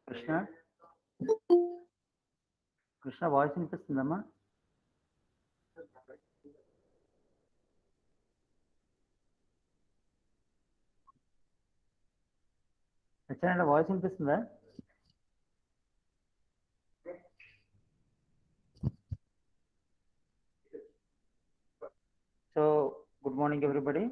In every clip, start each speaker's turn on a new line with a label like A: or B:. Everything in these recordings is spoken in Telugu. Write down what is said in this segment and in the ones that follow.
A: కృష్ణ కృష్ణ వాయిస్ వినిపిస్తుందమ్మా? సత్యనారాయణ వాయిస్ వినిపిస్తుందా? So good morning everybody.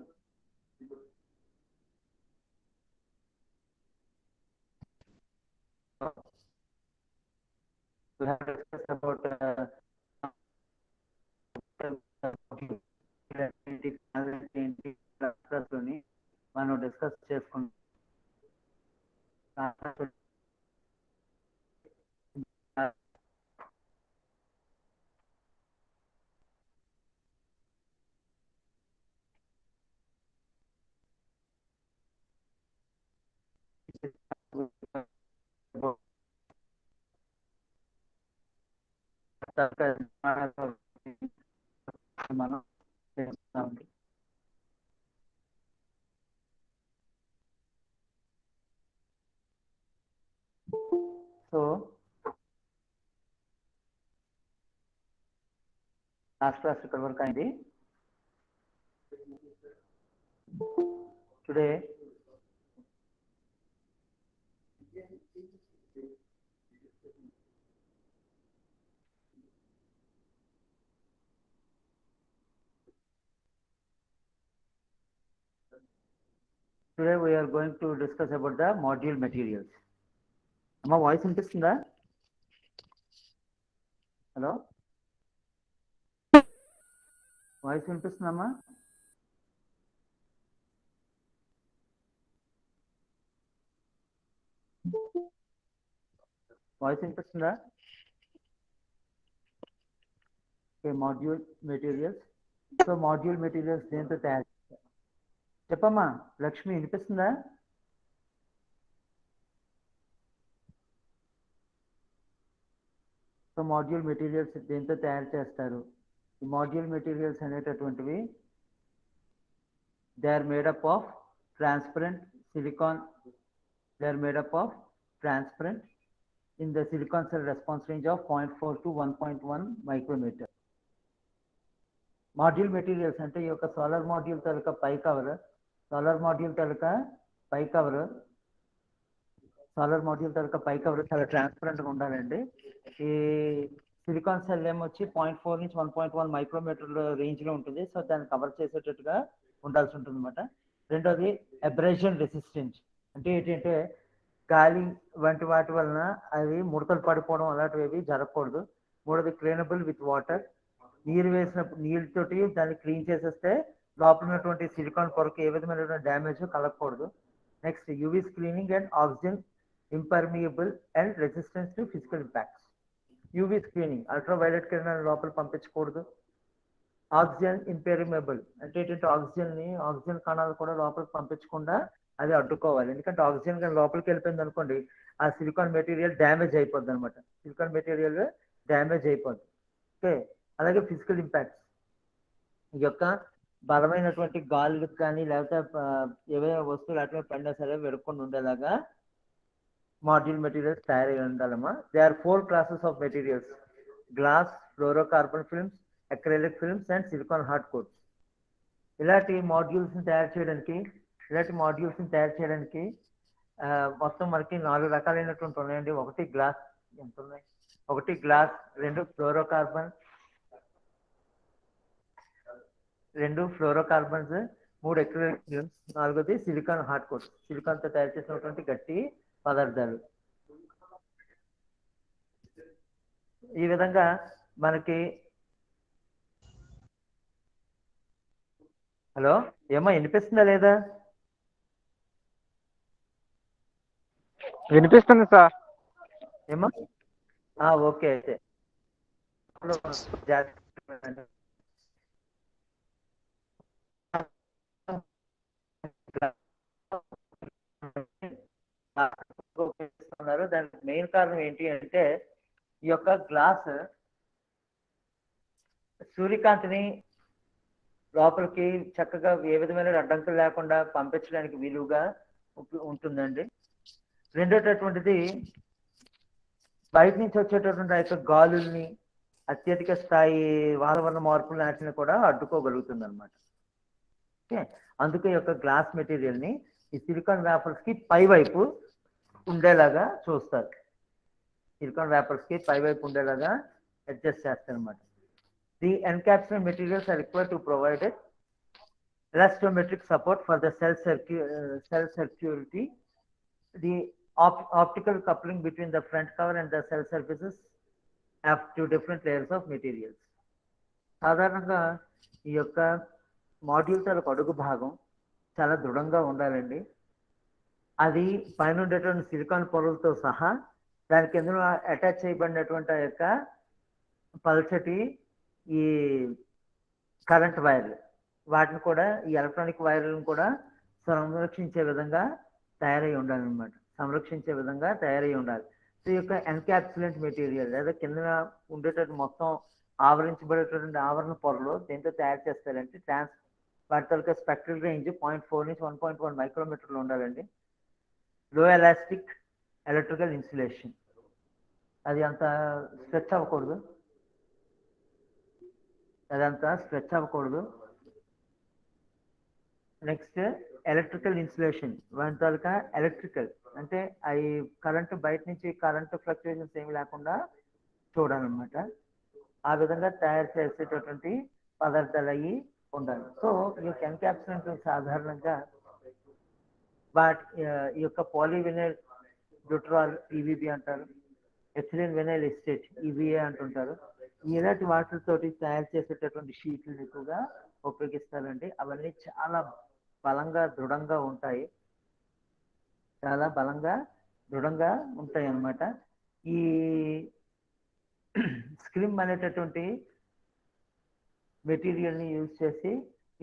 A: We have discussed about మనం డిస్కస్ చేసుకుంటాం. మనం చేస్తామండి. సో లాస్ట్ క్లాస్ ఇక్కడ వరకు అయింది. Today we are going to discuss about the module materials. అమ్మా వాయిస్ వినిపిస్తుందా? హలో, వాయిస్ వినిపిస్తుందమ్మా? వాయిస్ వినిపిస్తుందా? Module materials. So module materials దేంతో తయారు? చెప్పమ్మా లక్ష్మి, వినిపిస్తుందా? సో మాడ్యూల్ మెటీరియల్స్ దేంతో తయారు చేస్తారు? ఈ మాడ్యూల్ మెటీరియల్స్ అనేటటువంటివి they are made up of transparent silicon. They are made up of transparent in the silicon cell response range of 0.4 to 1.1 micrometer. Module materials అంటే ఈ యొక్క సోలార్ మాడ్యూల్ తాలూకా పై కవర్, సోలార్ మాడ్యూల్ తాలూకా పై కవర్ చాలా ట్రాన్స్పరెంట్గా ఉండాలండి. ఈ సిలికాన్ సెల్ ఏమొచ్చి 0.4 నుంచి 1.1 మైక్రోమీటర్ రేంజ్లో ఉంటుంది. సో దాన్ని కవర్ చేసేటట్టుగా ఉండాల్సి ఉంటుంది అనమాట. రెండోది అబ్రేషన్ రెసిస్టెంట్. అంటే ఏంటంటే గాలి వంటి వాటి వలన అవి ముడతలు పడిపోవడం అలాంటివి జరగకూడదు. మూడోది క్లీనబుల్ విత్ వాటర్. నీరు వేసినప్పుడు నీళ్ళతోటి దాన్ని క్లీన్ చేసేస్తే లోపల ఉన్నటువంటి సిలికాన్ పొరకు ఏ విధమైన డ్యామేజ్ కలగకూడదు. Next UV screening and oxygen impermeable and resistance to physical impacts. UV screening, ultraviolet కిరణాలు లోపల పంపించకూడదు. ఆక్సిజన్ ఇంపెరిమబుల్ అంటే ఏంటంటే ఆక్సిజన్ కణాలు కూడా లోపలికి పంపించకుండా అది అడ్డుకోవాలి. ఎందుకంటే ఆక్సిజన్ కానీ లోపలికి వెళ్ళిపోయింది అనుకోండి, ఆ సిలికాన్ మెటీరియల్ డ్యామేజ్ అయిపోద్ది అనమాట. సిలికాన్ మెటీరియల్ డ్యామేజ్ అయిపోద్ది. ఓకే, అలాగే ఫిజికల్ ఇంపాక్ట్స్. ఈ యొక్క బలమైనటువంటి గాలులకు కానీ లేకపోతే ఏవైనా వస్తువులు అట్లా పడినా సరే వెరకుండా ఉండేలాగా మాడ్యూల్ మెటీరియల్స్ తయారై ఉండాలమ్మా. They are 4 classes of materials: glass, fluorocarbon films, acrylic films and silicone hard coats. ఇలాంటి మాడ్యూల్స్ని తయారు చేయడానికి మొత్తం మనకి 4 రకాలైనటువంటి ఉన్నాయండి. ఒకటి గ్లాస్, ఎంత ఉన్నాయి? ఒకటి glass, 2 fluorocarbon, 2 fluorocarbons, 3 acrylic films, 4ది సిలికాన్ హార్డ్ కోట్స్. సిలికాన్తో తయారు చేసినటువంటి గట్టి పదార్థాలు. ఈ విధంగా మనకి హలో ఏమో వినిపిస్తుందా లేదా?
B: వినిపిస్తుంది సార్.
A: ఏమో ఓకే. అయితే ఉన్నారు. దానికి మెయిన్ కారణం ఏంటి అంటే ఈ యొక్క గ్లాస్ సూర్యకాంతిని లోపలికి చక్కగా ఏ విధమైన అడ్డంకులు లేకుండా పంపించడానికి వీలుగా ఉంటుందండి. రెండోటటువంటిది బయట నుంచి వచ్చేటటువంటి ఆ యొక్క గాలుల్ని అత్యధిక స్థాయి వాతావరణ మార్పులు వాటిని కూడా అడ్డుకోగలుగుతుంది అనమాట. ఓకే, అందుకే యొక్క గ్లాస్ మెటీరియల్ ని ఈ సిలికాన్ వేఫర్స్ కి పై వైపు ఉండేలాగా చూస్తారు. సిలికాన్ వేఫర్స్ కి పై వైపు ఉండేలాగా అడ్జస్ట్ చేస్తారు అనమాట. The encapsulate materials are required to provide elastometric support for the cell circularity. The optical coupling between the front cover and the cell surfaces have two different layers of materials. సాధారణంగా ఈ యొక్క మాడ్యూల్ తాలూకు అడుగు భాగం చాలా దృఢంగా ఉండాలండి. అది పైన ఉండేటువంటి సిలికాన్ పొరలతో సహా దాని కింద అటాచ్ చేయబడినటువంటి ఆ యొక్క పల్చటి ఈ కరెంట్ వైర్లు వాటిని కూడా ఈ ఎలక్ట్రానిక్ వైర్లను కూడా సంరక్షించే విధంగా తయారై ఉండాలన్నమాట. సంరక్షించే విధంగా తయారై ఉండాలి. సో ఈ యొక్క ఎన్కాప్సులెంట్ మెటీరియల్ లేదా కింద ఉండేటట్టు మొత్తం ఆవరించబడేటటువంటి ఆవరణ పొరలు దేంతో తయారు చేస్తారంటే వాటి తాలూకా స్పెక్ట్రల్ రేంజ్ 0.4 నుంచి 1.1 మైక్రోమీటర్లు ఉండాలండి. లో ఎలాస్టిక్ ఎలక్ట్రికల్ ఇన్సులేషన్, అది అంత స్ట్రెచ్ అవ్వకూడదు, అదంతా స్ట్రెచ్ అవ్వకూడదు. నెక్స్ట్ ఎలక్ట్రికల్ ఇన్సులేషన్, వాటి తాలూకా ఎలక్ట్రికల్ అంటే అవి కరెంటు బయట నుంచి కరెంటు ఫ్లక్చుయేషన్స్ ఏమి లేకుండా చూడాలన్నమాట. ఆ విధంగా తయారు చేసేటటువంటి పదార్థాలు అవి ఉండాలి. సో ఈ యొక్క ఎన్కాప్సులెంట్ సాధారణంగా ఈ యొక్క పాలీవినైల్ బ్యూటరాల్ ఈవీబీ అంటారు, ఎథిలిన్ వినైల్ ఎస్టేట్ ఈవీఏ అంటుంటారు. ఇలాంటి వాటితోటి తయారు చేసేటటువంటి షీట్లు ఎక్కువగా ఉపయోగిస్తారండి. అవన్నీ చాలా బలంగా దృఢంగా ఉంటాయి, చాలా బలంగా దృఢంగా ఉంటాయి అన్నమాట. ఈ స్క్రిమ్ అనేటటువంటి మెటీరియల్ని యూజ్ చేసి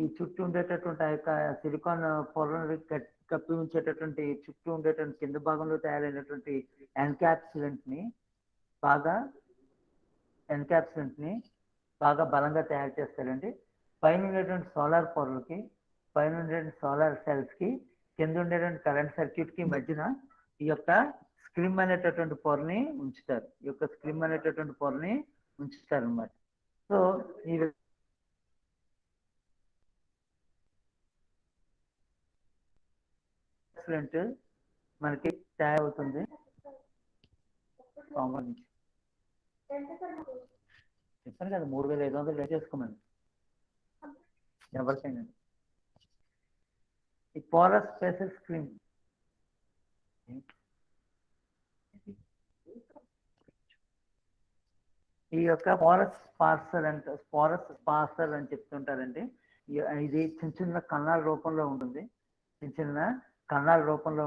A: ఈ చుట్టూ ఉండేటటువంటి ఆ యొక్క సిలికాన్ పొరను కప్పి ఉంచేటటువంటి చుట్టూ ఉండేటువంటి కింద భాగంలో తయారైనటువంటి ఎన్కాప్సులెంట్ని బాగా బలంగా తయారు చేస్తారండి. పైన ఉండేటువంటి సోలార్ పొరలకి, పైన ఉండేటువంటి సోలార్ సెల్స్ కి, కింద ఉండేటువంటి కరెంట్ సర్క్యూట్ కి మధ్యన ఈ యొక్క స్క్రిమ్ అనేటటువంటి పొరని ఉంచుతారు. ఈ యొక్క స్క్రిమ్ అనేటటువంటి పొరని ఉంచుతారు అన్నమాట. సో ఈ మనకి తయారవుతుంది. చెప్పాను కదా 3,500 చేసుకోమని ఎవరికైనా. ఈ పోరస్ స్పేసల్ స్క్రీన్, ఈ యొక్క పోరస్ స్పార్సర్ అని చెప్తుంటారండి. ఇది చిన్న చిన్న కన్నాల రూపంలో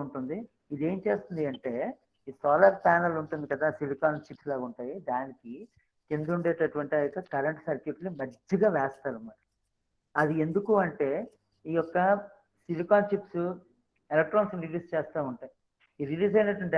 A: ఉంటుంది. ఇది ఏం చేస్తుంది అంటే ఈ సోలార్ ప్యానల్ ఉంటుంది కదా, సిలికాన్ చిప్స్ లాగా ఉంటాయి, దానికి కింద ఉండేటటువంటి ఆ యొక్క కరెంట్ సర్క్యూట్ ని మధ్యగా వేస్తారు అన్నమాట. అది ఎందుకు అంటే ఈ యొక్క సిలికాన్ చిప్స్ ఎలక్ట్రాన్స్ రిలీజ్ చేస్తూ ఉంటాయి. ఈ రిలీజ్ అయినటువంటి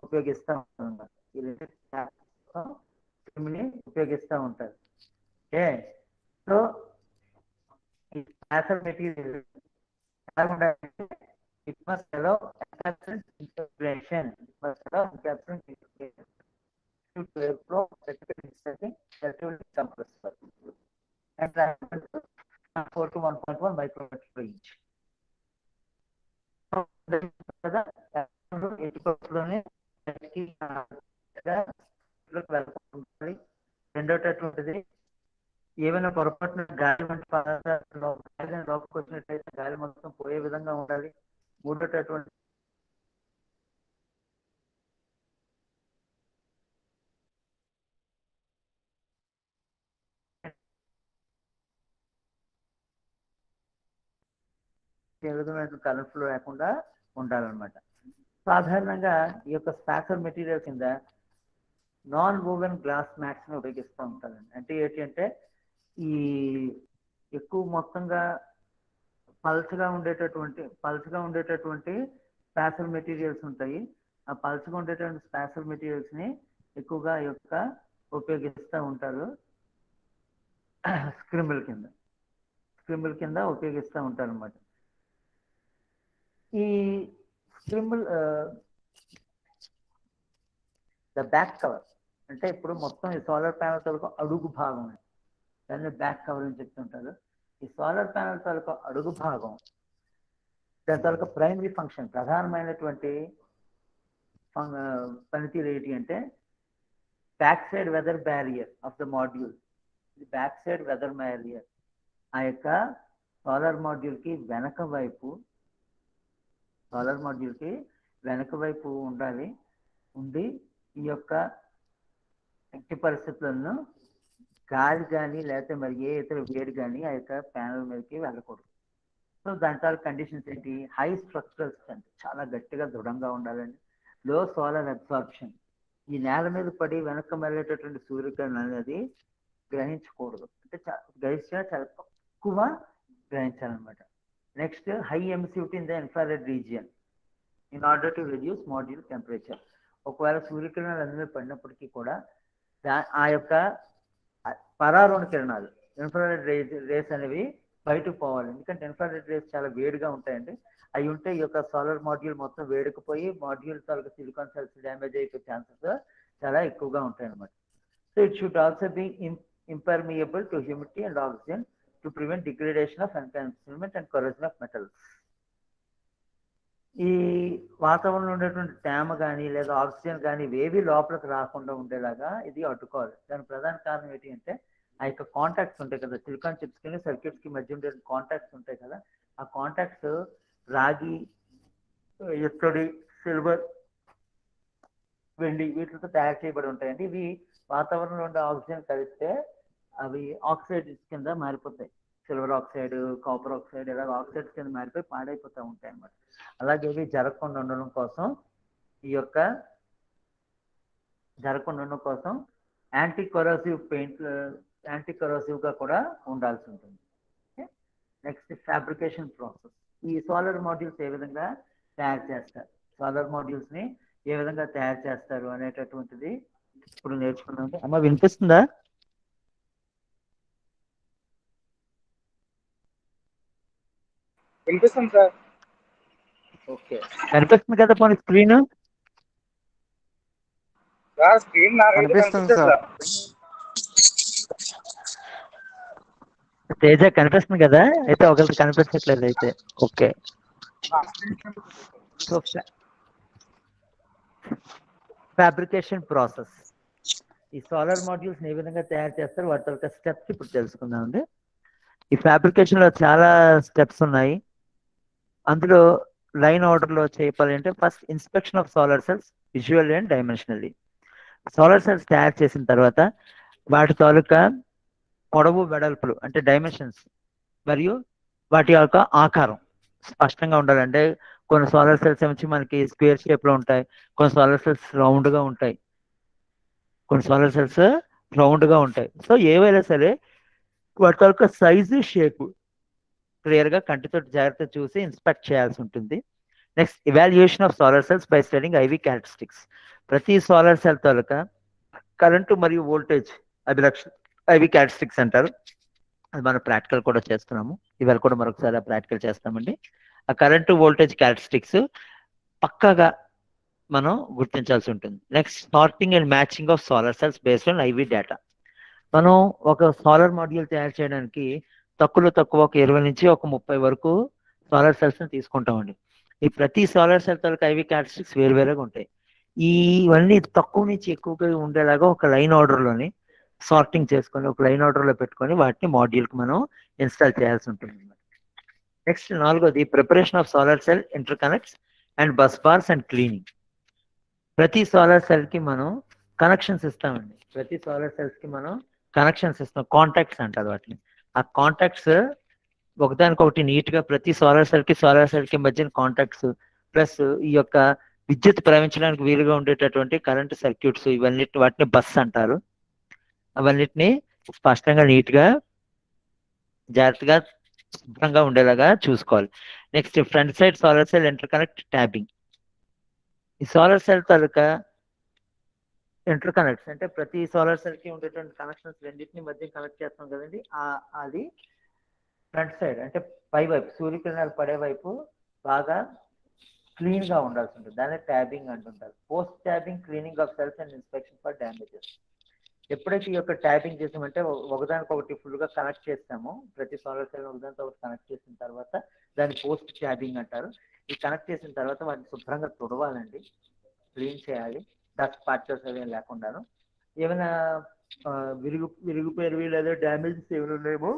A: ఉపయోగిస్తూ ఉంటారు. ఓకే, సో ఈ material it must allow encapsulation integration. It must allow encapsulation integration to airflow, electrical discharging, relatively compressor, and transfer to 4 to 1.1 micrometer range. So, రెండోటటువంటిది ఏమైనా పొరపాటున గాలి వంటి పదార్థాలు గాలి లోపలికి వచ్చినట్లయితే గాలి మొత్తం పోయే విధంగా ఉండాలి. మూడోటటువంటి ఏ విధమైన కలర్ఫుల్ లేకుండా ఉండాలన్నమాట. సాధారణంగా ఈ యొక్క స్పాకర్ మెటీరియల్ కింద నాన్ వోవెన్ గ్లాస్ మ్యాట్స్ ని ఉపయోగిస్తూ ఉంటారండి. అంటే ఏంటి అంటే ఈ ఎక్కువ మొత్తంగా పల్చగా ఉండేటటువంటి స్పాసర్ మెటీరియల్స్ ఉంటాయి. ఆ పల్చగా ఉండేటువంటి స్పాసర్ మెటీరియల్స్ ని ఎక్కువగా ఈ యొక్క ఉపయోగిస్తూ ఉంటారు. స్క్రిమిల్ కింద ఉపయోగిస్తూ ఉంటారు అన్నమాట. ఈ స్క్రిమిల్ ద బ్యాక్ కవర్ అంటే ఇప్పుడు మొత్తం ఈ సోలార్ ప్యానల్ తాలూకు అడుగు భాగం, దాన్ని బ్యాక్ కవర్ అని చెప్తుంటారు. ఈ సోలార్ ప్యానల్ తాలూకు అడుగు భాగం దాని తాలూకు ప్రైమరీ ఫంక్షన్, ప్రధానమైనటువంటి పనితీరు ఏంటి అంటే back side weather barrier of the module. ఇది బ్యాక్ సైడ్ వెదర్ బ్యారియర్ ఆ యొక్క సోలార్ మాడ్యూల్ కి వెనక వైపు ఉండి ఈ యొక్క ఎట్టి పరిస్థితులను గాలి కానీ లేకపోతే మరి ఏ ఇతర వేడి కానీ ఆ యొక్క ప్యానల్ మీదకి వెళ్ళకూడదు. సో దాని తాలూకు కండిషన్స్ ఏంటి? హై స్ట్రక్చరల్ స్ట్రెంత్, చాలా గట్టిగా దృఢంగా ఉండాలండి. లో సోలార్ అబ్సార్ప్షన్, ఈ నేల మీద పడి వెనక్కి వెళ్ళేటటువంటి సూర్యకిరణం అనేది గ్రహించకూడదు, అంటే గ్రహించినా చాలా తక్కువ గ్రహించాలన్నమాట. Next high emissivity in the infrared region in order to reduce module temperature. ఒకవేళ సూర్యకిరణాలు అన్ని పడినప్పటికీ కూడా ఆ యొక్క పరారుణ కిరణాలు ఇన్ఫ్రారెడ్ రేస్ అనేవి బయటకు పోవాలి. ఎందుకంటే ఇన్ఫ్రారెడ్ రేస్ చాలా వేడిగా ఉంటాయండి. అవి ఉంటే ఈ యొక్క సోలార్ మాడ్యూల్ మొత్తం వేడికిపోయి మాడ్యూల్ తాలూకు సిలికాన్ సెల్స్ డ్యామేజ్ అయిపోయే ఛాన్సెస్ చాలా ఎక్కువగా ఉంటాయి అన్నమాట. So it should also be impermeable to humidity and oxygen to prevent degradation of encampment and corrosion of metals. ఈ వాతావరణంలో ఉండేటువంటి తేమ కానీ లేదా ఆక్సిజన్ కానీ ఇవేవి లోపలికి రాకుండా ఉండేలాగా ఇది అడ్డుకోవాలి. దాని ప్రధాన కారణం ఏంటి అంటే ఆ యొక్క కాంటాక్ట్స్ ఉంటాయి కదా, సిలికాన్ చిప్స్ కి సర్క్యూట్స్ కి మధ్య ఉండే కాంటాక్ట్స్ ఉంటాయి కదా, ఆ కాంటాక్ట్స్ రాగి, ఇత్తడి, సిల్వర్, వెండి వీటితో తయారు చేయబడి ఉంటాయండి. ఇవి వాతావరణంలో ఉండే ఆక్సిజన్ కలిస్తే అవి ఆక్సైడ్స్ కింద మారిపోతాయి. సిల్వర్ ఆక్సైడ్, కాపర్ ఆక్సైడ్ ఇలా ఆక్సైడ్స్ కింద మారిపోయి పాడైపోతూ ఉంటాయి అన్నమాట. అలాగే ఇవి జరగకుండా ఉండడం కోసం యాంటీ కరోసివ్ గా కూడా ఉండాల్సి ఉంటుంది. Next fabrication process. ఈ సోలార్ మాడ్యూల్స్ ఏ విధంగా తయారు చేస్తారు, సోలార్ మాడ్యూల్స్ ని ఏ విధంగా తయారు చేస్తారు అనేటటువంటిది ఇప్పుడు నేర్చుకున్నాం. అమ్మ వినిపిస్తుందా?
B: వినిపిస్తుంది సార్.
A: ఓకే, కనిపిస్తుంది కదా పోనీ స్క్రీన్?
B: స్క్రీన్ కనిపిస్తుంది సార్.
A: తేజ కనిపిస్తుంది కదా? అయితే ఒకరికి కనిపించట్లేదు అయితే. Okay, so fabrication process. ఈ సోలార్ మాడ్యూల్స్ ఏ విధంగా తయారు చేస్తారు వాటి యొక్క స్టెప్స్ ఇప్పుడు తెలుసుకుందాం అండి. ఈ ఫ్యాబ్రికేషన్ లో చాలా స్టెప్స్ ఉన్నాయి. అందులో లైన్ ఆర్డర్ లో చెప్పాలంటే first inspection of solar cells visual and dimensionally. Solar cells తయారు చేసిన తర్వాత వాటి తాలూకా పొడవు వెడల్పులు అంటే డైమెన్షన్స్ మరియు వాటి యొక్క ఆకారం స్పష్టంగా ఉండాలంటే కొన్ని సోలార్ సెల్స్ వచ్చి మనకి స్క్వేర్ షేప్ లో ఉంటాయి, కొన్ని సోలార్ సెల్స్ రౌండ్ గా ఉంటాయి, సో ఏవైనా సరే వాటి యొక్క సైజు, షేప్ క్లియర్ గా కంటితో జాగ్రత్త చూసి ఇన్స్పెక్ట్ చేయాల్సి ఉంటుంది. Next evaluation of solar cells by studying IV characteristics. ప్రతి సోలార్ సెల్ తాలూకా కరెంటు మరియు వోల్టేజ్ ఐవి క్యారెక్టరిస్టిక్స్ అంటారు. అది మనం ప్రాక్టికల్ కూడా చేస్తున్నాము, ఇవాళ కూడా మరొకసారి ప్రాక్టికల్ చేస్తామండి. ఆ కరెంటు వోల్టేజ్ క్యారెక్టరిస్టిక్స్ పక్కాగా మనం గుర్తించాల్సి ఉంటుంది. Next sorting and matching of solar cells based on IV data. మనం ఒక సోలార్ మాడ్యూల్ తయారు చేయడానికి తక్కువ ఒక 20 నుంచి ఒక 30 వరకు సోలార్ సెల్స్ ని తీసుకుంటామండి. ఈ ప్రతి సోలార్ సెల్ తాలూకా ఐవి క్యారెక్టరిస్టిక్స్ వేరువేరుగా ఉంటాయి. ఇవన్నీ తక్కువ నుంచి ఎక్కువగా ఉండేలాగా ఒక లైన్ ఆర్డర్ లోని సార్టింగ్ చేసుకొని ఒక లైన్ ఆర్డర్లో పెట్టుకొని వాటిని మాడ్యూల్కి మనం ఇన్స్టాల్ చేయాల్సి ఉంటుంది. నెక్స్ట్ 4వది preparation of solar cell interconnects and bus bars and cleaning. ప్రతి సోలార్ సెల్కి మనం కనెక్షన్స్ ఇస్తామండి. ప్రతి సోలార్ సెల్స్కి మనం కనెక్షన్స్ ఇస్తాం, కాంటాక్ట్స్ అంటారు వాటిని. ఆ కాంటాక్ట్స్ ఒకదానికొకటి నీట్గా ప్రతి సోలార్ సెల్కి మధ్యన కాంటాక్ట్స్ ప్లస్ ఈ యొక్క విద్యుత్ ప్రవహించడానికి వీలుగా ఉండేటటువంటి కరెంట్ సర్క్యూట్స్ ఇవన్నీ వాటిని బస్ అంటారు. అవన్నిటిని స్పష్టంగా నీట్గా జాగ్రత్తగా శుభ్రంగా ఉండేలాగా చూసుకోవాలి. Next front side solar cell interconnect tabbing. ఈ సోలార్ సెల్ తాలూకా ఇంటర్ కనెక్ట్స్ అంటే ప్రతి సోలార్ సెల్ కి ఉండేటువంటి కనెక్షన్స్ రెండింటిని మధ్య కనెక్ట్ చేస్తాం కదండి. అది ఫ్రంట్ సైడ్ అంటే పై వైపు సూర్యకిరణాలు పడే వైపు బాగా క్లీన్ గా ఉండాల్సి ఉంటుంది. దాన్ని ట్యాబింగ్ అంటుంటారు. Post tabbing cleaning of cells and inspection for damages. ఎప్పుడైతే ఈ యొక్క ట్యాబింగ్ చేసామంటే ఒకదానికొకటి ఫుల్ గా కనెక్ట్ చేస్తామో ప్రతి సోలార్ సెల్ ఒకదానితో ఒకటి కనెక్ట్ చేసిన తర్వాత దాన్ని పోస్ట్ ట్యాబింగ్ అంటారు. ఈ కనెక్ట్ చేసిన తర్వాత వాటిని శుభ్రంగా తుడవాలండి, క్లీన్ చేయాలి, డస్ట్ పార్టికల్స్ అవి లేకుండాను. ఏమైనా విరిగిపోయినవి లేదా డ్యామేజెస్ ఏమైనా ఉన్నాయేమో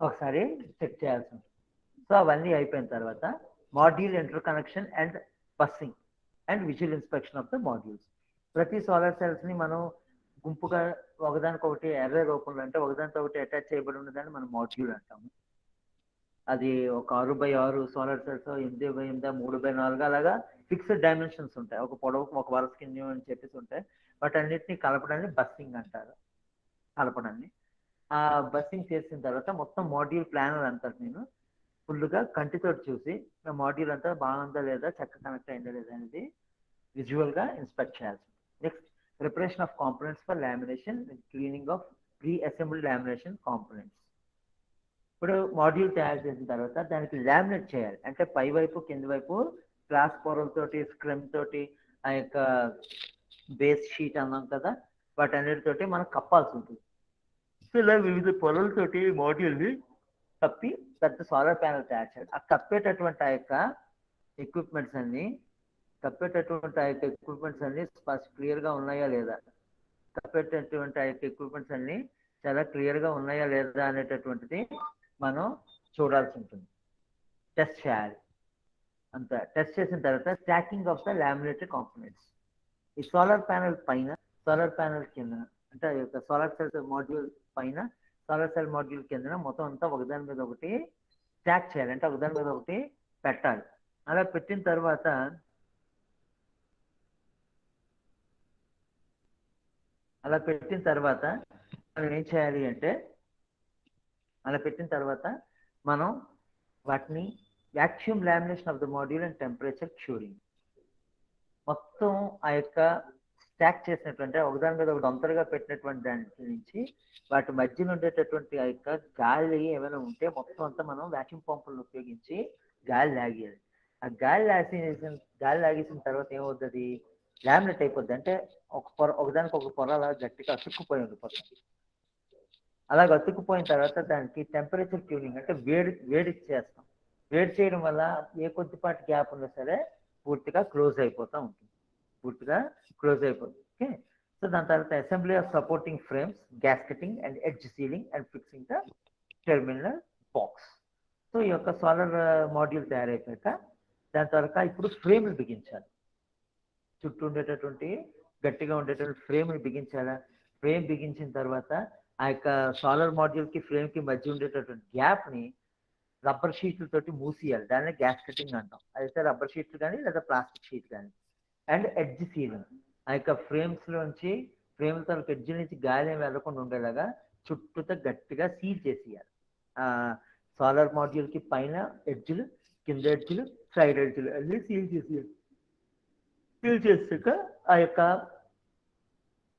A: ఒకసారి చెక్ చేయాల్సి ఉంటుంది. సో అవన్నీ అయిపోయిన తర్వాత module interconnection and bussing and visual inspection of the modules. ప్రతి సోలార్ సెల్స్ ని మనం గుంపుగా ఒకదానికొకటి ఎర్ర రూపంలో అంటే ఒకదానితో ఒకటి అటాచ్ చేయబడి ఉన్నదాన్ని మనం మాడ్యూల్ అంటాము. అది ఒక 6x6 solar cells, 8x8, 3x4 అలాగా ఫిక్స్డ్ డైమెన్షన్స్ ఉంటాయి. ఒక పొడవు ఒక వరుస కింద అని చెప్పేసి ఉంటాయి. వాటన్నిటిని కలపడాన్ని బస్సింగ్ అంటారు. కలపడాన్ని ఆ బస్సింగ్ చేసిన తర్వాత మొత్తం మాడ్యూల్ ప్లానర్ అంతా నేను ఫుల్గా కంటితో చూసి ఆ మాడ్యూల్ అంతా బాగుందా లేదా, చక్కగా కనెక్ట్ అయిందా లేదా అనేది విజువల్ గా ఇన్స్పెక్ట్ చేయాల్సి. Next preparation of components for lamination and cleaning of pre assembled lamination components. ఇప్పుడు మాడ్యూల్ తయారు చేసిన తర్వాత దానికి లామినేట్ చేయాలి. అంటే పై వైపు కింది వైపు గ్లాస్ పొరలతోటి స్క్రమ్ తోటి ఆ యొక్క బేస్ షీట్ అన్నాం కదా, వాటన్నిటితోటి మనం కప్పాల్సి ఉంటుంది. ఇలా వివిధ పొరలతోటి మాడ్యూల్ని కప్పి పెద్ద సోలార్ ప్యానెల్ తయారు చేయాలి. ఆ కప్పేటటువంటి ఆ యొక్క ఎక్విప్మెంట్స్ అన్ని క్లియర్ గా ఉన్నాయా లేదా, కప్పేటటువంటి ఆ యొక్క ఎక్విప్మెంట్స్ అన్ని చాలా క్లియర్ గా ఉన్నాయా లేదా అనేటటువంటిది మనం చూడాల్సి ఉంటుంది, టెస్ట్ చేయాలి. అంత టెస్ట్ చేసిన తర్వాత stacking of the laminated components. ఈ సోలార్ ప్యానెల్ పైన, సోలార్ ప్యానెల్ కింద అంటే ఈ యొక్క సోలార్ సెల్ మాడ్యూల్ పైన, సోలార్ సెల్ మాడ్యూల్ కింద మొత్తం అంతా ఒకదాని మీద ఒకటి స్టాక్ చేయాలి. అంటే ఒకదాని మీద ఒకటి పెట్టాలి. అలా పెట్టిన తర్వాత మనం ఏం చేయాలి అంటే మనం వాటిని vacuum lamination of the module and temperature curing. మొత్తం ఆ యొక్క స్టాక్ చేసినటువంటి ఒకదాని మీద ఒకటి ఒంతరగా పెట్టినటువంటి దాని నుంచి వాటి మధ్యలో ఉండేటటువంటి ఆ యొక్క గాలి ఏమైనా ఉంటే మొత్తం అంతా మనం వాక్యూమ్ పంపులను ఉపయోగించి గాలి లాగేయాలి. ఆ గాలి లాగేసిన తర్వాత ఏమవుతుంది, లామినేట్ అయిపోద్ది. అంటే ఒకదానికి ఒక పొర అలా గట్టిగా అతుక్కుపోయి ఉండిపోతుంది. అలాగ అతుక్కుపోయిన తర్వాత దానికి టెంపరేచర్ ట్యూనింగ్ అంటే వేడి చేస్తాం. వేడి చేయడం వల్ల ఏ కొద్దిపాటి గ్యాప్ ఉన్నా సరే పూర్తిగా క్లోజ్ అయిపోతూ ఉంటుంది. ఓకే. సో దాని తర్వాత assembly of supporting frames, gasketing and edge sealing and fixing the terminal box. So ఈ యొక్క సోలార్ మాడ్యూల్ తయారైపోయాక దాని తర్వాత ఇప్పుడు ఫ్రేమ్లు బిగించాలి. చుట్టూ ఉండేటటువంటి గట్టిగా ఉండేటటువంటి ఫ్రేమ్ని బిగించాలా. ఫ్రేమ్ బిగించిన తర్వాత ఆ యొక్క సోలార్ మాడ్యూల్ కి ఫ్రేమ్ కి మధ్య ఉండేటటువంటి గ్యాప్ ని రబ్బర్ షీట్లతోటి మూసేయాలి. దాన్ని గ్యాస్ కటింగ్ అంటాం. అయితే రబ్బర్ షీట్లు కానీ లేదా ప్లాస్టిక్ షీట్ కానీ. అండ్ ఎడ్జ్ సీలింగ్, ఆ యొక్క ఫ్రేమ్స్ లోంచి ఫ్రేమ్ తనకు ఎడ్జ్ నుంచి గాలి వెళ్ళకుండా ఉండేలాగా చుట్టూతో గట్టిగా సీల్ చేసేయాలి. ఆ సోలార్ మాడ్యూల్ కి పైన ఎడ్జ్లు, కింద ఎడ్జ్లు, సైడ్ ఎడ్జ్లు అన్ని సీల్ చేసేయాలి. సీల్ చేసాక ఆ యొక్క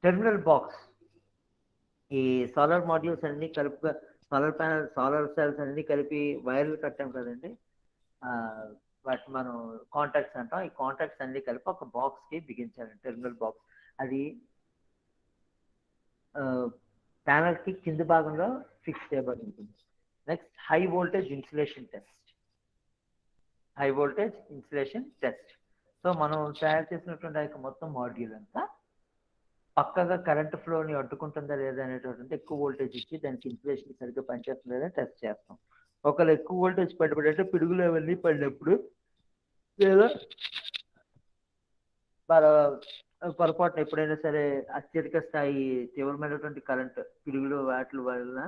A: టెర్మినల్ బాక్స్, ఈ సోలార్ మాడ్యూల్స్ అన్ని కలుపుగా సోలార్ ప్యానల్, సోలార్ సెల్స్ అన్ని కలిపి వైర్లు కట్టాం కదండి, వాటి మనం కాంటాక్ట్స్ అంటాం. ఈ కాంటాక్ట్స్ అన్ని కలిపి ఒక బాక్స్ కి బిగించాలి, టెర్మినల్ బాక్స్. అది ప్యానల్ కి కింది భాగంలో ఫిక్స్ చేయబడి ఉంటుంది. Next high voltage insulation test. So మనం తయారు చేసినటువంటి మొత్తం మాడ్యూల్ అంతా పక్కగా కరెంట్ ఫ్లోని అడ్డుకుంటుందా లేదా అనేటటువంటి ఎక్కువ వోల్టేజ్ ఇచ్చి దానికి ఇన్సులేషన్ సరిగ్గా పనిచేస్తుందా లేదా టెస్ట్ చేస్తాం. ఒకవేళ ఎక్కువ వోల్టేజ్ పడినప్పుడు పిడుగులు అవన్నీ పడినప్పుడు లేదా పొరపాటున ఎప్పుడైనా సరే అత్యధిక స్థాయి తీవ్రమైనటువంటి కరెంట్ పిడుగులు వాటి వల్ల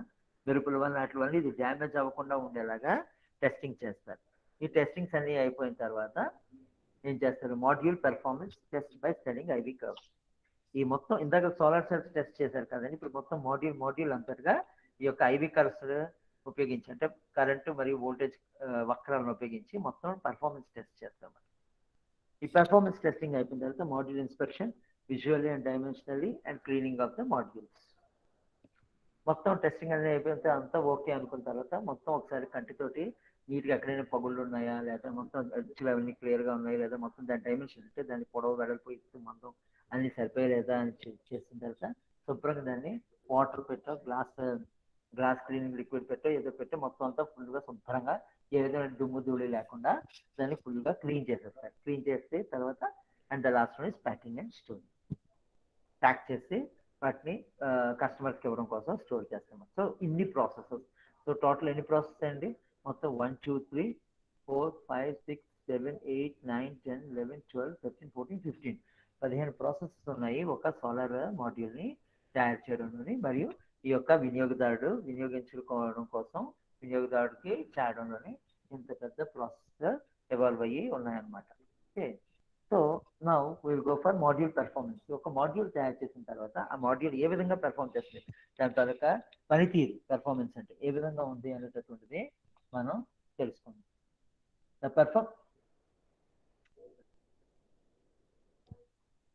A: మెరుపుల వల్ల వాటి వల్ల ఇది డ్యామేజ్ అవ్వకుండా ఉండేలాగా టెస్టింగ్ చేస్తారు. ఈ టెస్టింగ్స్ అన్ని అయిపోయిన తర్వాత ఏం చేస్తారు, module performance test by studying IV curves. ఈ మొత్తం ఇందాక సోలార్ సెల్స్ టెస్ట్ చేశారు కదండి, ఇప్పుడు మొత్తం మాడ్యూల్ అంతటిగా ఈ యొక్క ఐవి కర్వ్స్ ఉపయోగించి అంటే కరెంటు మరియు వోల్టేజ్ వక్రాలను ఉపయోగించి మొత్తం పర్ఫార్మెన్స్ టెస్ట్ చేస్తాం. ఈ పెర్ఫార్మెన్స్ టెస్టింగ్ అయిపోయిన తర్వాత module inspection visually and dimensionally and cleaning of the modules. మొత్తం టెస్టింగ్ అనేది అయిపోయిన అంతా ఓకే అనుకున్న తర్వాత మొత్తం ఒకసారి కంటితోటి నీట్గా ఎక్కడైనా పగుళ్ళు ఉన్నాయా లేదా మొత్తం అచ్చులు అవన్నీ క్లియర్గా ఉన్నాయి లేదా మొత్తం దాని డైమెన్షన్ అంటే దాని పొడవు వెడల్పు ఇస్తూ మొత్తం అన్ని సరిపోయలేదా అని చేసిన తర్వాత శుభ్రంగా దాన్ని వాటర్ పెట్టో గ్లాస్ క్లీనింగ్ లిక్విడ్ పెట్టో ఏదో పెట్టో మొత్తం అంతా ఫుల్గా శుభ్రంగా ఏ విధమైన దుమ్ము ధూళి లేకుండా దాన్ని ఫుల్గా క్లీన్ చేసేస్తారు. క్లీన్ చేస్తే తర్వాత and the last one is packing and storing. Pack చేసి వాటిని కస్టమర్స్కి ఇవ్వడం కోసం స్టోర్ చేస్తాం. సో ఇన్ని ప్రాసెసెస్. సో టోటల్ ఎన్ని ప్రాసెస్ అండి, మొత్తం 1 2 3 4 5 6 7 8 9 10 11 12 13 14 15 15 ప్రాసెసెస్ ఉన్నాయి ఒక సోలార్ మాడ్యూల్ని తయారు చేయడంలోని. మరియు ఈ యొక్క వినియోగదారుడు వినియోగించుకోవడం కోసం వినియోగదారుడికి చేయడంలోని ఇంత పెద్ద ప్రాసెస్ ఎవాల్వ్ అయ్యి ఉన్నాయన్నమాట. Okay, so now will go for module performance. ఒక మాడ్యూల్ తయారు చేసిన తర్వాత ఆ మాడ్యూల్ ఏ విధంగా పెర్ఫార్మ్ చేస్తుంది, దాని తర్వాత పనితీరు పెర్ఫార్మెన్స్ అంటే ఏ విధంగా ఉంది అనేటటువంటిది మనం తెలుసుకుందాం.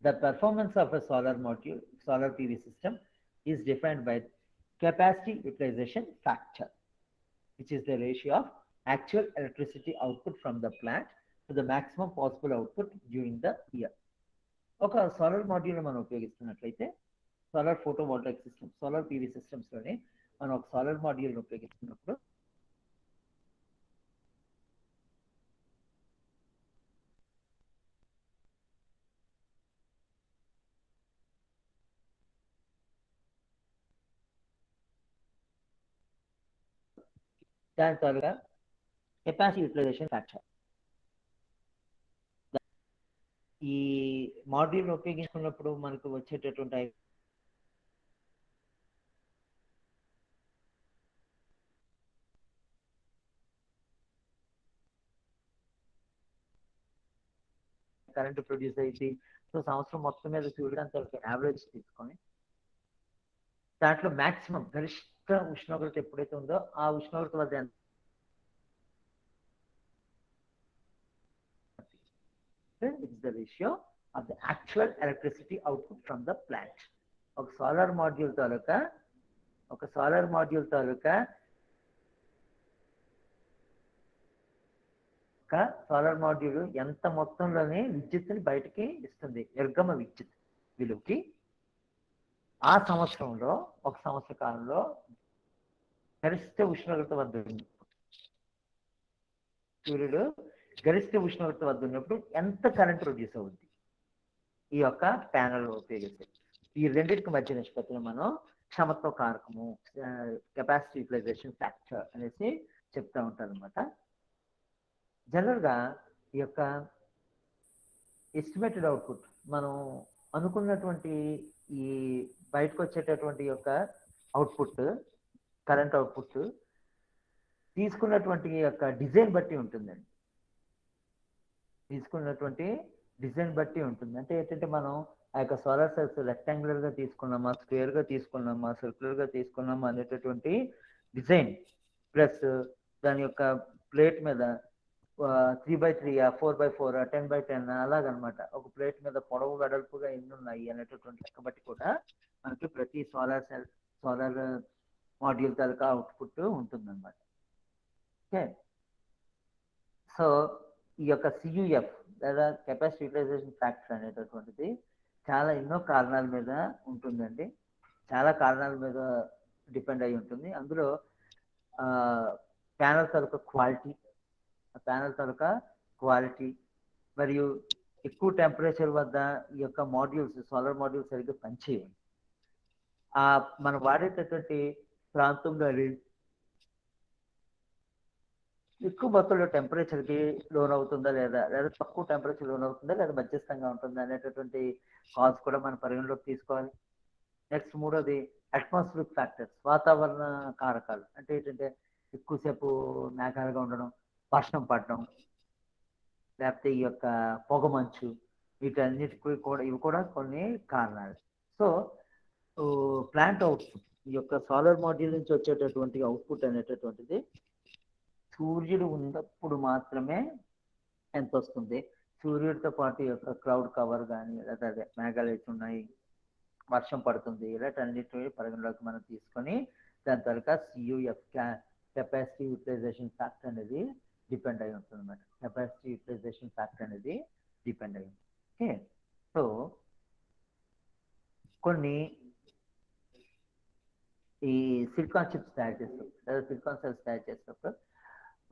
A: The performance of a solar module, solar PV system is defined by capacity utilization factor, which is the ratio of actual electricity output from the plant to the maximum possible output during the year. ఒక సోలార్ మాడ్యూల్ మనం ఉపయోగిస్తున్నట్లయితే solar photovoltaic system, solar PV సిస్టమ్స్లోనే మనం ఒక సోలార్ మాడ్యూల్ని ఉపయోగిస్తున్నప్పుడు దాని త్వరగా కెపాసిటీ యూటిలైజేషన్ ఫ్యాక్టర్. ఈ మాడ్యూల్ ఉపయోగించుకున్నప్పుడు మనకు వచ్చేటటువంటి కరెంట్ ప్రొడ్యూస్ అయింది. సో సంవత్సరం మొత్తం మీద చూడడానికి యావరేజ్ తీసుకొని దాంట్లో మాక్సిమం గరిష్ట ఉష్ణోగ్రత ఎప్పుడైతే ఉందో ఆ ఉష్ణోగ్రత వద్ద it's the ratio of the actual electricity output from the plant. ఒక సోలార్ మాడ్యూల్ తాలూకా సోలార్ మాడ్యూల్ ఎంత మొత్తంలోనే విద్యుత్తుని బయటకి ఇస్తుంది, నిర్గమ విద్యుత్ విలువకి ఆ సంవత్సరంలో ఒక సంవత్సర కాలంలో గరిష్ట ఉష్ణోగ్రత వద్ద సూర్యుడు గరిష్ట ఉష్ణోగ్రత వద్ద ఉన్నప్పుడు ఎంత కరెంట్ ప్రొడ్యూస్ అవుతుంది ఈ యొక్క ప్యానల్ ఉపయోగిస్తే. ఈ రెండింటికి మధ్య నిష్పత్తిని మనం క్షమత్వ కారకము, కెపాసిటీ యూటిలైజేషన్ ఫ్యాక్టర్ అనేసి చెప్తా ఉంటారు అనమాట. జనరల్గా ఈ యొక్క ఎస్టిమేటెడ్ అవుట్పుట్ మనం అనుకున్నటువంటి ఈ బయటకు వచ్చేటటువంటి యొక్క అవుట్పుట్, కరెంట్ అవుట్పుట్ తీసుకున్నటువంటి యొక్క డిజైన్ బట్టి ఉంటుందండి. అంటే ఏంటంటే మనం ఆ యొక్క సోలార్ సెల్స్ రెక్టాంగులర్ గా తీసుకున్నామా, స్క్వేర్ గా తీసుకున్నామా, సర్క్యులర్ గా తీసుకున్నామా అనేటటువంటి డిజైన్ ప్లస్ దాని యొక్క ప్లేట్ మీద 3x3 4x4 10x10 అలాగనమాట. ఒక ప్లేట్ మీద పొడవు వెడల్పుగా ఎన్ని ఉన్నాయి అనేటటువంటి లెక్క బట్టి కూడా మనకి ప్రతి సోలార్ మాడ్యూల్ తాలూకా అవుట్పుట్ ఉంటుందన్నమాట. ఓకే, సో ఈ యొక్క సియుఎఫ్ లేదా కెపాసిటీ యూటిలైజేషన్ ఫ్యాక్టర్ అనేటటువంటిది చాలా ఎన్నో కారణాల మీద ఉంటుందండి. చాలా కారణాల మీద డిపెండ్ అయి ఉంటుంది. అందులో ప్యానల్ తాలూకా క్వాలిటీ మరియు ఎక్కువ టెంపరేచర్ వద్ద ఈ యొక్క మాడ్యూల్స్ సోలార్ మాడ్యూల్స్ సరిగ్గా పనిచేయవు. మనం వాడేటటువంటి ప్రాంతం కానీ ఎక్కువ మొత్తంలో టెంపరేచర్కి లోన్ అవుతుందా లేదా తక్కువ టెంపరేచర్ లోన్ అవుతుందా లేదా మధ్యస్థంగా ఉంటుందా అనేటటువంటి కాజ్ కూడా మనం పరిగణలోకి తీసుకోవాలి. నెక్స్ట్ మూడోది అట్మాస్ఫిరిక్ ఫ్యాక్టర్స్, వాతావరణ కారకాలు. అంటే ఏంటంటే ఎక్కువసేపు మేఘాలుగా ఉండడం, వర్షం పడడం, లేకపోతే ఈ యొక్క పొగమంచు, వీటన్నిటికి కూడా ఇవి కూడా కొన్ని కారణాలు. సో ప్లాంట్ అవుట్పుట్, ఈ యొక్క సోలార్ మాడ్యూల్ నుంచి వచ్చేటటువంటి అవుట్పుట్ అనేటటువంటిది సూర్యుడు ఉన్నప్పుడు మాత్రమే ఎంత వస్తుంది, సూర్యుడితో పాటు ఈ యొక్క క్లౌడ్ కవర్ కానీ లేదా అదే మేఘాలు అయితే ఉన్నాయి, వర్షం పడుతుంది, ఇలాంటి పరిగణలోకి మనం తీసుకొని దాని తర్వాత సియుఎఫ్ కెపాసిటీ యూటిలైజేషన్ ఫ్యాక్టర్ అనేది డిపెండ్ అయి ఉంటుంది అన్నమాట. కెపాసిటీ యూటిలైజేషన్ ఫ్యాక్టర్ అనేది డిపెండ్ అయి ఉంటుంది. ఓకే, సో కొన్ని ఈ సిలికాన్ చిప్స్ తయారు చేస్తాం లేదా సిలికాన్ సెల్స్ తయారు చేసినప్పుడు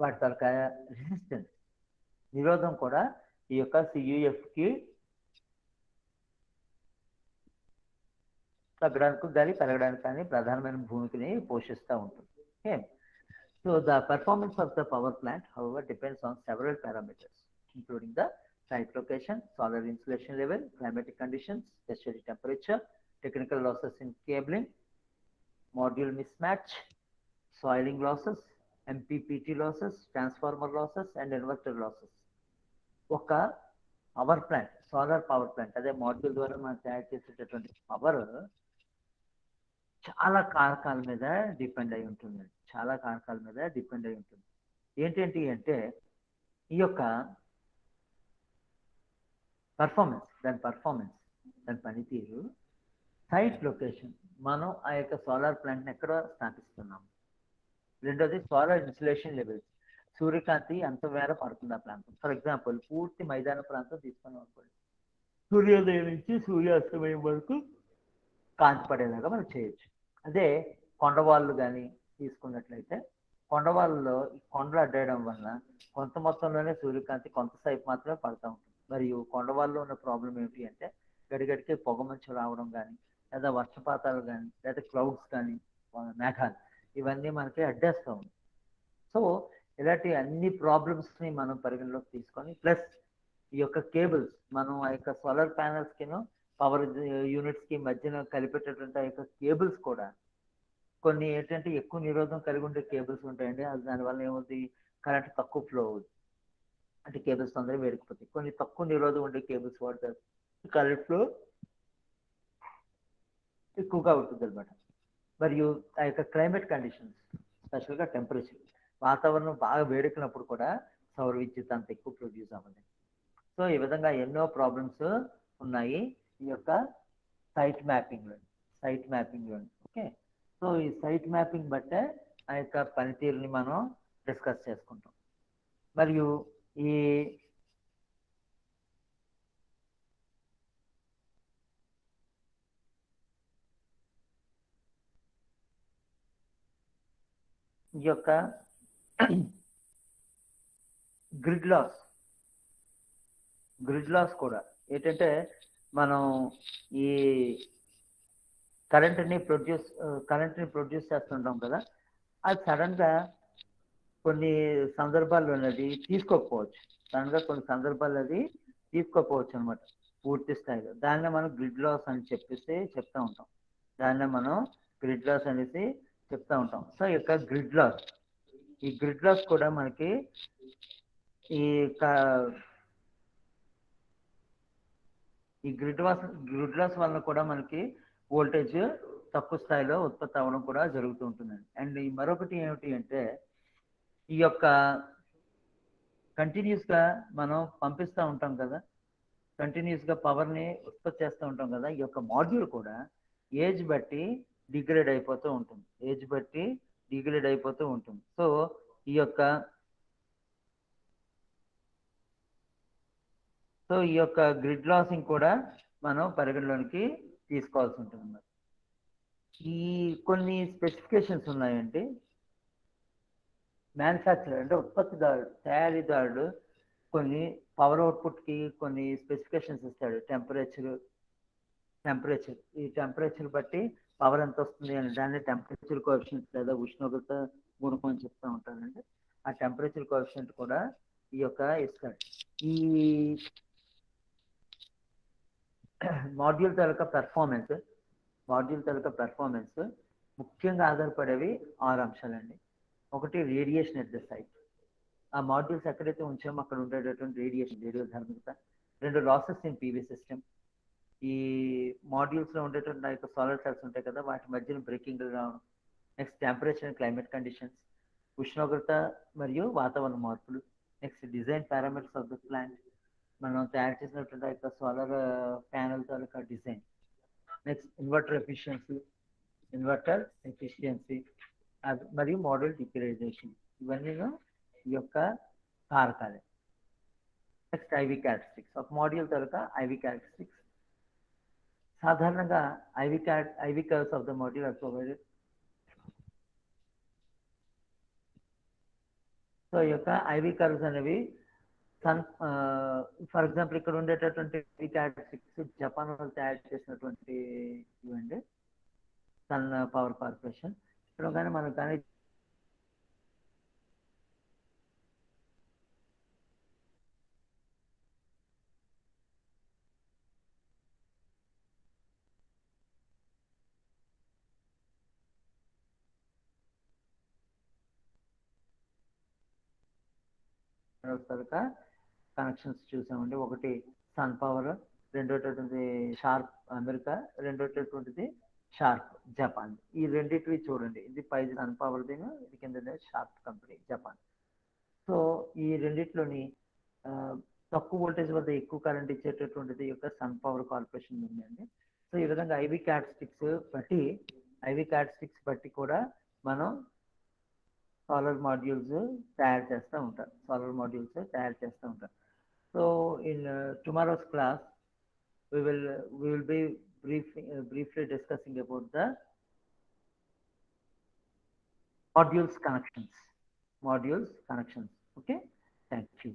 A: వాటి తాలూకా రెసిస్టెన్స్, నిరోధం కూడా ఈ యొక్క సియుఎఫ్కి తగ్గడానికి కానీ పెరగడానికి కానీ ప్రధానమైన భూమికని పోషిస్తూ ఉంటుంది. Okay, so the performance of the power plant however depends on several parameters including the site location, solar insolation level, climatic conditions, tertiary temperature, technical losses in cabling, module mismatch, soiling losses, MPPT losses, transformer losses and inverter losses. ఒక power plant, solar power plant, అదే మాడ్యూల్ ద్వారా మనం తయారు చేసేటటువంటి పవర్ చాలా కారకాల మీద డిపెండ్ అయి ఉంటుంది. చాలా కారకాల మీద డిపెండ్ అయి ఉంటుంది. ఏంటంటే అంటే ఈ యొక్క పర్ఫార్మెన్స్ దాని పనితీరు, సైట్ లొకేషన్, మనం ఆ యొక్క సోలార్ ప్లాంట్ని ఎక్కడ స్థాపిస్తున్నాం, రెండోది సోలార్ ఇన్సులేషన్ లెవెల్స్, సూర్యకాంతి ఎంత మేర పడుతుంది ఆ ప్రాంతం. ఫర్ ఎగ్జాంపుల్ పూర్తి మైదాన ప్రాంతం తీసుకున్నాం అనుకోండి, సూర్యోదయం నుంచి సూర్యాస్తమయం వరకు కాంతి పడేలాగా మనం చేయొచ్చు. అదే కొండవాళ్ళు కానీ తీసుకున్నట్లయితే కొండవాళ్ళలో ఈ కొండలు అడ్డేయడం వల్ల కొంత మొత్తంలోనే సూర్యకాంతి కొంతసేపు మాత్రమే పడుతూ ఉంటుంది. మరియు కొండవాళ్ళలో ఉన్న ప్రాబ్లం ఏమిటి అంటే గడిగడికి పొగమంచు రావడం కానీ లేదా వర్షపాతాలు కానీ లేదా క్లౌడ్స్ కానీ మేఘాలు ఇవన్నీ మనకి అడ్డేస్తూ ఉంది. సో ఇలాంటి అన్ని ప్రాబ్లమ్స్ని మనం పరిగణలోకి తీసుకొని ప్లస్ ఈ యొక్క కేబుల్స్, మనం ఆ యొక్క సోలార్ ప్యానల్స్కి పవర్ యూనిట్స్కి మధ్యన కలిపేటటువంటి ఆ యొక్క కేబుల్స్ కూడా కొన్ని ఏంటంటే ఎక్కువ నిరోధం కలిగి ఉండే కేబుల్స్ ఉంటాయండి. అది దానివల్ల ఏమవుతుంది, కరెంట్ తక్కువ ఫ్లో అవుతుంది, అంటే కేబుల్స్ తొందరగా వేడికిపోతాయి. కొన్ని తక్కువ నిరోధం ఉండే కేబుల్స్ వాడతారు, కరెంట్ ఫ్లో ఎక్కువగా ఉంటుంది అనమాట. మరియు ఆ యొక్క క్లైమేట్ కండిషన్స్, స్పెషల్గా టెంపరేచర్, వాతావరణం బాగా వేడెక్కినప్పుడు కూడా సౌర విద్యుత్ అంత ఎక్కువ ప్రొడ్యూస్ అవ్వదు. సో ఈ విధంగా ఎన్నో ప్రాబ్లమ్స్ ఉన్నాయి ఈ యొక్క సైట్ మ్యాపింగ్లో. ఓకే, సో ఈ సైట్ మ్యాపింగ్ బట్టే ఆ యొక్క పనితీరుని మనం డిస్కస్ చేసుకుంటాం. మరియు ఈ యొక్క గ్రిడ్ లాస్ కూడా ఏంటంటే మనం ఈ కరెంట్ని ప్రొడ్యూస్ చేస్తుంటాం కదా, అది సడన్గా కొన్ని సందర్భాల్లో అది తీసుకోకపోవచ్చు, కొన్ని సందర్భాల్లో అది తీసుకోకపోవచ్చు అనమాట పూర్తి స్థాయిలో. దాన్నే మనం గ్రిడ్ లాస్ అని చెప్తూ ఉంటాం. సో ఈ యొక్క ఈ గ్రిడ్ లాస్ కూడా మనకి ఈ గ్రిడ్ లాస్ వల్ల కూడా మనకి వోల్టేజ్ తక్కువ స్థాయిలో ఉత్పత్తి అవ్వడం కూడా జరుగుతూ ఉంటుందండి. అండ్ ఈ మరొకటి ఏమిటి అంటే ఈ యొక్క కంటిన్యూస్గా మనం పంపిస్తూ ఉంటాం కదా, కంటిన్యూస్గా పవర్ని ఉత్పత్తి చేస్తూ ఉంటాం కదా, ఈ యొక్క మాడ్యూల్ కూడా ఏజ్ బట్టి డిగ్రేడ్ అయిపోతూ ఉంటుంది. సో ఈ యొక్క గ్రిడ్ లాసింగ్ కూడా మనం పరిగణలోనికి తీసుకోవాల్సి ఉంటుంది. ఈ కొన్ని స్పెసిఫికేషన్స్ ఉన్నాయండి. మ్యానుఫ్యాక్చరర్ అంటే తయారీదారుడు కొన్ని పవర్ అవుట్పుట్ కి కొన్ని స్పెసిఫికేషన్స్ ఇస్తాడు. టెంపరేచర్ ఈ టెంపరేచర్ బట్టి పవర్ ఎంత వస్తుంది అని దాన్ని టెంపరేచర్ కోఎఫిషియంట్ లేదా ఉష్ణోగ్రత గుణకం అని చెప్తా ఉంటానండి. ఆ టెంపరేచర్ కోఎఫిషియంట్ కూడా ఈ యొక్క ఇస్తాడు. ఈ మాడ్యూల్ తాలూకా పెర్ఫార్మెన్స్ ముఖ్యంగా ఆధారపడేవి 6 అంశాలండి. ఒకటి రేడియేషన్ ఎట్ ద సైట్. ఆ మాడ్యూల్స్ ఎక్కడైతే ఉంచామో అక్కడ ఉండేటటువంటి రేడియో ధార్మికత. 2 లాసెస్ ఇన్ పీవీ సిస్టమ్. ఈ మాడ్యూల్స్ లో ఉండేటువంటి నా యొక్క సోలార్ సెల్స్ ఉంటాయి కదా, వాటి మధ్యన బ్రేకింగ్ రావడం. Next temperature and climate conditions, ఉష్ణోగ్రత మరియు వాతావరణ మార్పులు. Next design parameters of the plant, మనం తయారు చేసినటువంటి యొక్క సోలార్ ప్యానల్ తాలూకా డిజైన్. నెక్స్ట్ ఇన్వర్టర్ ఎఫిషియన్సీ మరియు మోడల్ డిక్యురైజేషన్. ఇవన్నీ ఈ యొక్క కారకాలే. నెక్స్ట్ ఐవి క్యారెక్టరిస్టిక్స్ ఒక మాడ్యూల్ తాలూకా ఐవి క్యారెక్టరిస్టిక్స్. సాధారణంగా IV curves of the module are provided. So ఈ యొక్క ఐవి కర్వ్స్ అనేవి ఫర్ ఎగ్జాంపుల్ ఇక్కడ ఉండేటటువంటి క్యారెక్టరిస్టిక్స్ జపాన్ వాళ్ళు తయారు చేసినటువంటి ఇవండి, సన్ పవర్ కార్పొరేషన్. ఇప్పుడు కానీ మనం కానీ కనెక్షన్స్ చూసామండి. ఒకటి సన్ పవర్, రెండోటటువంటిది షార్ప్ అమెరికా, రెండోటటువంటిది షార్ప్ జపాన్. ఈ రెండింటివి చూడండి, ఇది పైది సన్ పవర్ దీని, ఇది కింద షార్ప్ కంపెనీ జపాన్. సో ఈ రెండిట్లోని తక్కువ వోల్టేజ్ వద్ద ఎక్కువ కరెంట్ ఇచ్చేటటువంటిది యొక్క సన్ పవర్ కార్పొరేషన్ ఉందండి. సో ఈ విధంగా ఐవి క్యారెక్టరిస్టిక్స్ బట్టి కూడా మనం సోలార్ మాడ్యూల్స్ తయారు చేస్తూ ఉంటారు. So in tomorrow's class we will be briefly discussing about the modules connections. Okay, thank you.